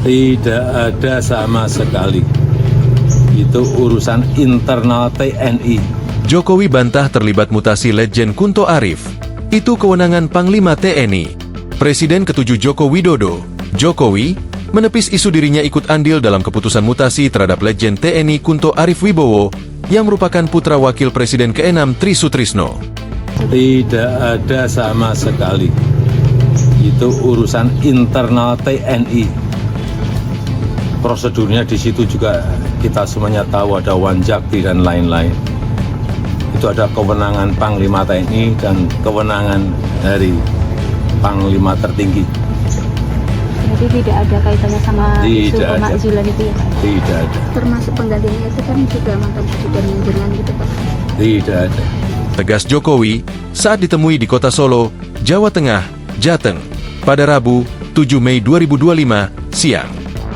Tidak ada sama sekali. Itu urusan internal TNI. Jokowi bantah terlibat mutasi Letjen Kunto Arif. Itu kewenangan Panglima TNI. Presiden ke-7 Joko Widodo, Jokowi, menepis isu dirinya ikut andil dalam keputusan mutasi terhadap Letjen TNI Kunto Arif Wibowo yang merupakan putra wakil Presiden ke-6 Tri Sutrisno. Tidak ada sama sekali. Itu urusan internal TNI. Prosedurnya di situ juga kita semuanya tahu, ada Wanjakti dan lain-lain. Itu ada kewenangan Panglima TNI dan kewenangan dari Panglima tertinggi. Jadi tidak ada kaitannya sama isu pemakzulan itu ya Pak? Tidak ada. Termasuk penggantinya itu kan juga mantan presiden dengan gitu Pak? Tidak ada. Tegas Jokowi saat ditemui di kota Solo, Jawa Tengah, Jateng, pada Rabu, 7 Mei 2025, siang.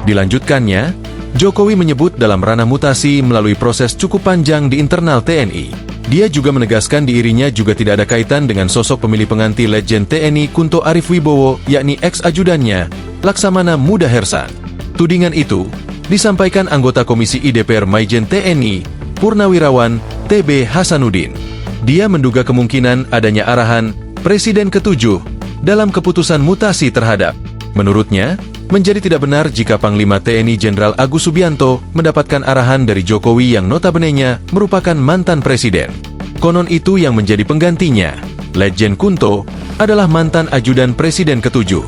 Dilanjutkannya, Jokowi menyebut dalam ranah mutasi melalui proses cukup panjang di internal TNI. Dia juga menegaskan dirinya juga tidak ada kaitan dengan sosok pemilih pengganti Letjen TNI Kunto Arif Wibowo, yakni ex-ajudannya, Laksamana Muda Hersan. Tudingan itu disampaikan anggota Komisi IDPR Maijen TNI, Purnawirawan TB Hasanuddin. Dia menduga kemungkinan adanya arahan Presiden ke-7 dalam keputusan mutasi terhadap. Menurutnya, menjadi tidak benar jika Panglima TNI Jenderal Agus Subianto mendapatkan arahan dari Jokowi yang notabene-nya merupakan mantan presiden. Konon itu yang menjadi penggantinya, Letjen Kunto, adalah mantan ajudan Presiden ke-7.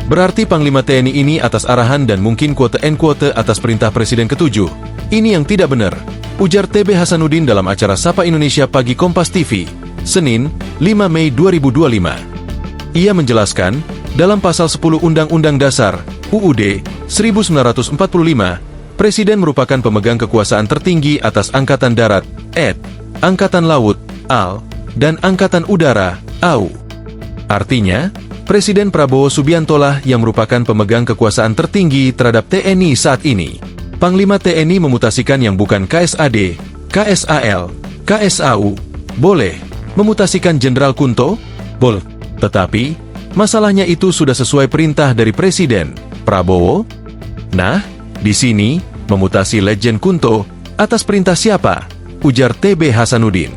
Berarti Panglima TNI ini atas arahan dan mungkin quote-unquote atas perintah Presiden ke-7. Ini yang tidak benar, ujar TB Hasanuddin dalam acara Sapa Indonesia Pagi Kompas TV, Senin, 5 Mei 2025. Ia menjelaskan, dalam pasal 10 Undang-Undang Dasar, UUD 1945, Presiden merupakan pemegang kekuasaan tertinggi atas Angkatan Darat, AD, Angkatan Laut, AL, dan Angkatan Udara, AU. Artinya, Presiden Prabowo Subiantolah yang merupakan pemegang kekuasaan tertinggi terhadap TNI saat ini. Panglima TNI memutasikan yang bukan KSAD, KSAL, KSAU, boleh. Memutasikan Jenderal Kunto? Boleh. Tetapi, masalahnya itu sudah sesuai perintah dari Presiden Prabowo. Nah, di sini, memutasi Letjen Kunto atas perintah siapa? Ujar TB Hasanuddin.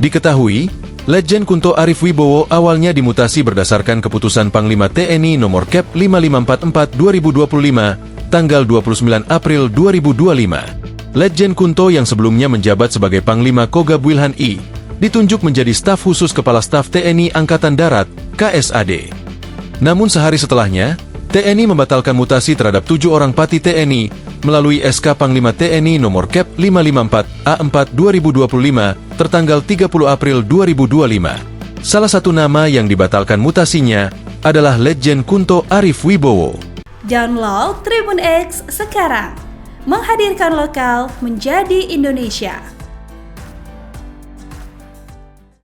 Diketahui, Letjen Kunto Arif Wibowo awalnya dimutasi berdasarkan keputusan Panglima TNI nomor Kep 5544 2025, tanggal 29 April 2025. Letjen Kunto yang sebelumnya menjabat sebagai Panglima Kogab Wilhan I, ditunjuk menjadi staf khusus Kepala Staf TNI Angkatan Darat, KSAD. Namun sehari setelahnya, TNI membatalkan mutasi terhadap 7 orang Pati TNI melalui SK Panglima TNI nomor Kep 554 A4 2025 tertanggal 30 April 2025. Salah satu nama yang dibatalkan mutasinya adalah Letjen Kunto Arif Wibowo. Download Tribun X sekarang, menghadirkan lokal menjadi Indonesia.